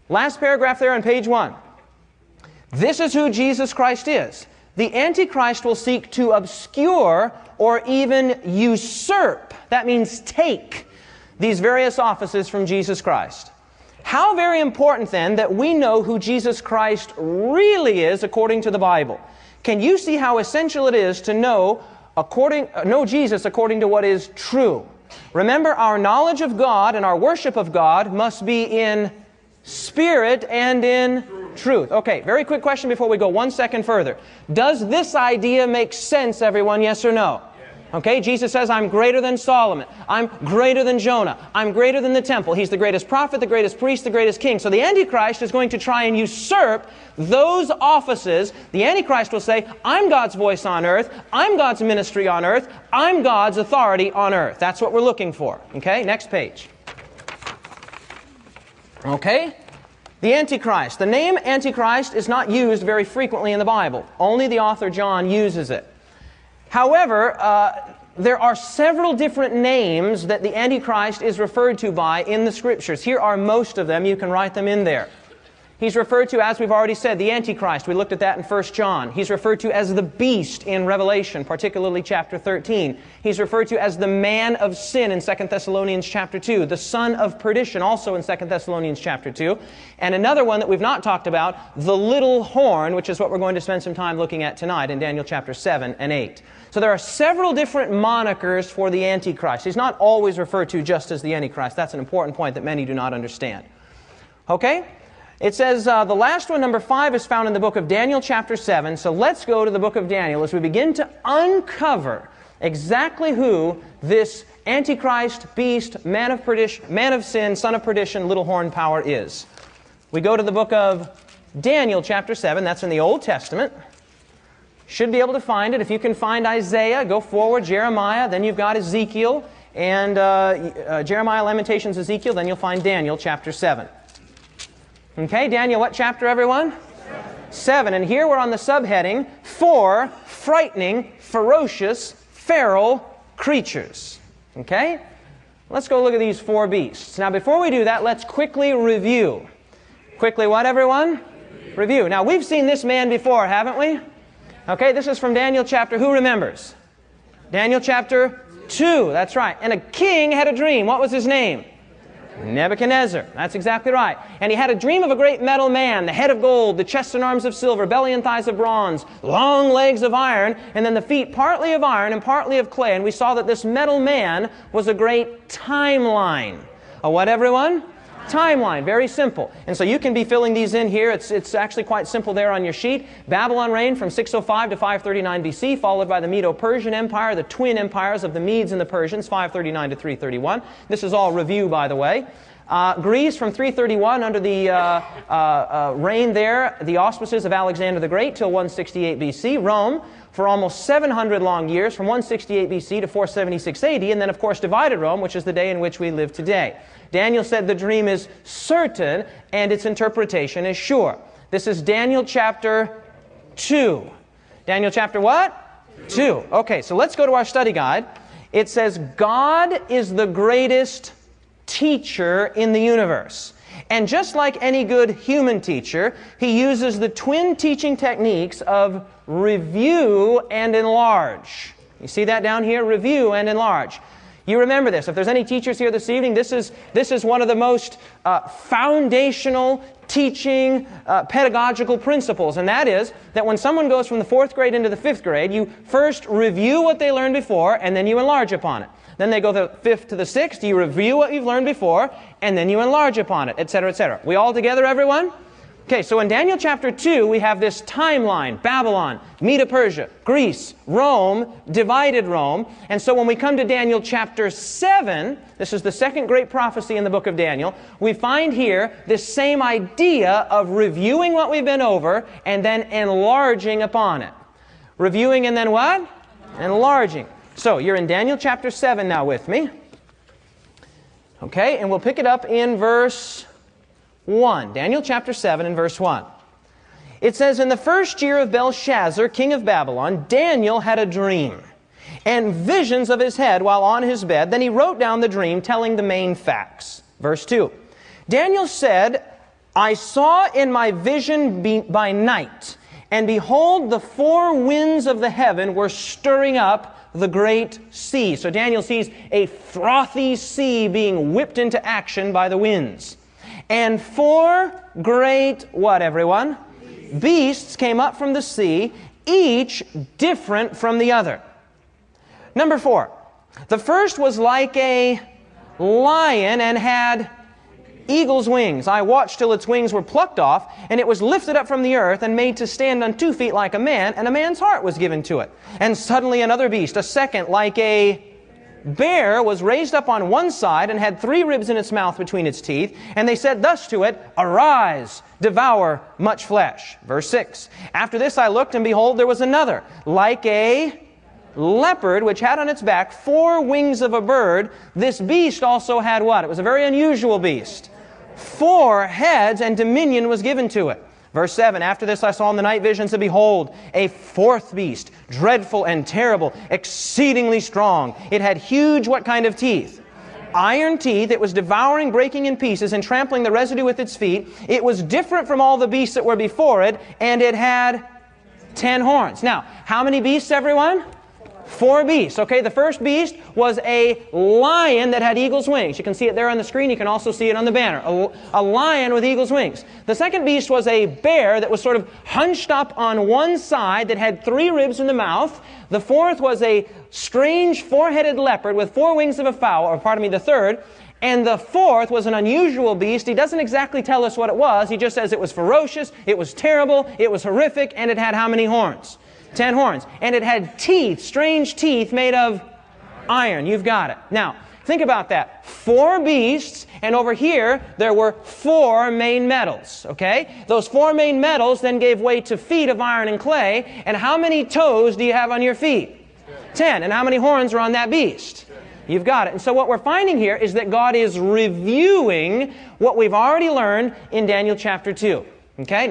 Last paragraph there on page 1. This is who Jesus Christ is. The Antichrist will seek to obscure or even usurp, that means take, these various offices from Jesus Christ. How very important then that we know who Jesus Christ really is according to the Bible. Can you see how essential it is to know Jesus according to what is true? Remember, our knowledge of God and our worship of God must be in spirit and in truth. Okay, very quick question before we go 1 second further. Does this idea make sense, everyone, yes or no? Okay, Jesus says, I'm greater than Solomon. I'm greater than Jonah. I'm greater than the temple. He's the greatest prophet, the greatest priest, the greatest king. So the Antichrist is going to try and usurp those offices. The Antichrist will say, I'm God's voice on earth. I'm God's ministry on earth. I'm God's authority on earth. That's what we're looking for. Okay, next page. Okay, the Antichrist. The name Antichrist is not used very frequently in the Bible. Only the author John uses it. However, there are several different names that the Antichrist is referred to by in the Scriptures. Here are most of them. You can write them in there. He's referred to, as we've already said, the Antichrist. We looked at that in 1 John. He's referred to as the beast in Revelation, particularly chapter 13. He's referred to as the man of sin in 2 Thessalonians chapter 2. The son of perdition, also in 2 Thessalonians chapter 2. And another one that we've not talked about, the little horn, which is what we're going to spend some time looking at tonight in Daniel chapter 7 and 8. So there are several different monikers for the Antichrist. He's not always referred to just as the Antichrist. That's an important point that many do not understand. Okay? It says the last one, number 5, is found in the book of Daniel chapter 7. So let's go to the book of Daniel as we begin to uncover exactly who this Antichrist, beast, man of perdition, man of sin, son of perdition, little horn power is. We go to the book of Daniel chapter 7. That's in the Old Testament. Should be able to find it. If you can find Isaiah, go forward, Jeremiah, then you've got Ezekiel, and Jeremiah, Lamentations, Ezekiel, then you'll find Daniel chapter 7. Okay, Daniel, what chapter, everyone? 7. And here we're on the subheading, 4 frightening, ferocious, feral creatures. Okay? Let's go look at these 4 beasts. Now, before we do that, let's quickly review. Quickly what, everyone? Review. Now, we've seen this man before, haven't we? Okay, this is from Daniel chapter, who remembers? Daniel chapter 2, that's right. And a king had a dream. What was his name? Nebuchadnezzar. That's exactly right. And he had a dream of a great metal man, the head of gold, the chest and arms of silver, belly and thighs of bronze, long legs of iron, and then the feet partly of iron and partly of clay. And we saw that this metal man was a great timeline. A what, everyone? Timeline. Very simple. And so you can be filling these in here. It's actually quite simple there on your sheet. Babylon reigned from 605 to 539 BC, followed by the Medo-Persian Empire, the twin empires of the Medes and the Persians, 539 to 331. This is all review, by the way. Greece from 331 under the reign there, the auspices of Alexander the Great, till 168 BC. Rome for almost 700 long years, from 168 BC to 476 AD, and then, of course, divided Rome, which is the day in which we live today. Daniel said the dream is certain and its interpretation is sure. This is Daniel chapter 2. Daniel chapter what? 2. Okay, so let's go to our study guide. It says, God is the greatest teacher in the universe. And just like any good human teacher, he uses the twin teaching techniques of review and enlarge. You see that down here? Review and enlarge. You remember this. If there's any teachers here this evening, this is one of the most foundational teaching pedagogical principles. And that is that when someone goes from the 4th grade into the 5th grade, you first review what they learned before, and then you enlarge upon it. Then they go the 5th to the 6th, you review what you've learned before, and then you enlarge upon it, etc., etc. We all together, everyone? Okay, so in Daniel chapter 2, we have this timeline: Babylon, Medo-Persia, Greece, Rome, divided Rome. And so when we come to Daniel chapter 7, this is the second great prophecy in the book of Daniel, we find here this same idea of reviewing what we've been over and then enlarging upon it. Reviewing and then what? Enlarging. So you're in Daniel chapter 7 now with me. Okay, and we'll pick it up in verse 1. Daniel chapter 7 and verse 1. It says, in the first year of Belshazzar, king of Babylon, Daniel had a dream and visions of his head while on his bed. Then he wrote down the dream, telling the main facts. Verse 2. Daniel said, I saw in my vision by night, and behold, the four winds of the heaven were stirring up the great sea. So Daniel sees a frothy sea being whipped into action by the winds. And four great, what everyone? Beasts came up from the sea, each different from the other. Number 4. The first was like a lion and had eagle's wings. I watched till its wings were plucked off, and it was lifted up from the earth and made to stand on 2 feet like a man, and a man's heart was given to it. And suddenly another beast, a second like a bear, was raised up on one side and had 3 ribs in its mouth between its teeth. And they said thus to it, Arise, devour much flesh. Verse 6. After this I looked, and behold, there was another, like a leopard, which had on its back 4 wings of a bird. This beast also had what? It was a very unusual beast. 4 heads, and dominion was given to it. Verse 7, After this I saw in the night visions, and behold, a 4th beast, dreadful and terrible, exceedingly strong. It had huge, what kind of teeth? Iron teeth. It was devouring, breaking in pieces, and trampling the residue with its feet. It was different from all the beasts that were before it, and it had 10 horns. Now, how many beasts, everyone? 4 beasts. Okay, the first beast was a lion that had eagle's wings. You can see it there on the screen. You can also see it on the banner. A lion with eagle's wings. The second beast was a bear that was sort of hunched up on one side that had 3 ribs in the mouth. The fourth was a strange 4-headed leopard with 4 wings of a fowl, or pardon me, the third. And the fourth was an unusual beast. He doesn't exactly tell us what it was. He just says it was ferocious, it was terrible, it was horrific, and it had how many horns? 10 horns. And it had teeth, strange teeth made of iron. You've got it. Now, think about that. 4 beasts, and over here there were 4 main metals. Okay? Those 4 main metals then gave way to feet of iron and clay. And how many toes do you have on your feet? 10. And how many horns are on that beast? You've got it. And so what we're finding here is that God is reviewing what we've already learned in Daniel chapter 2. Okay?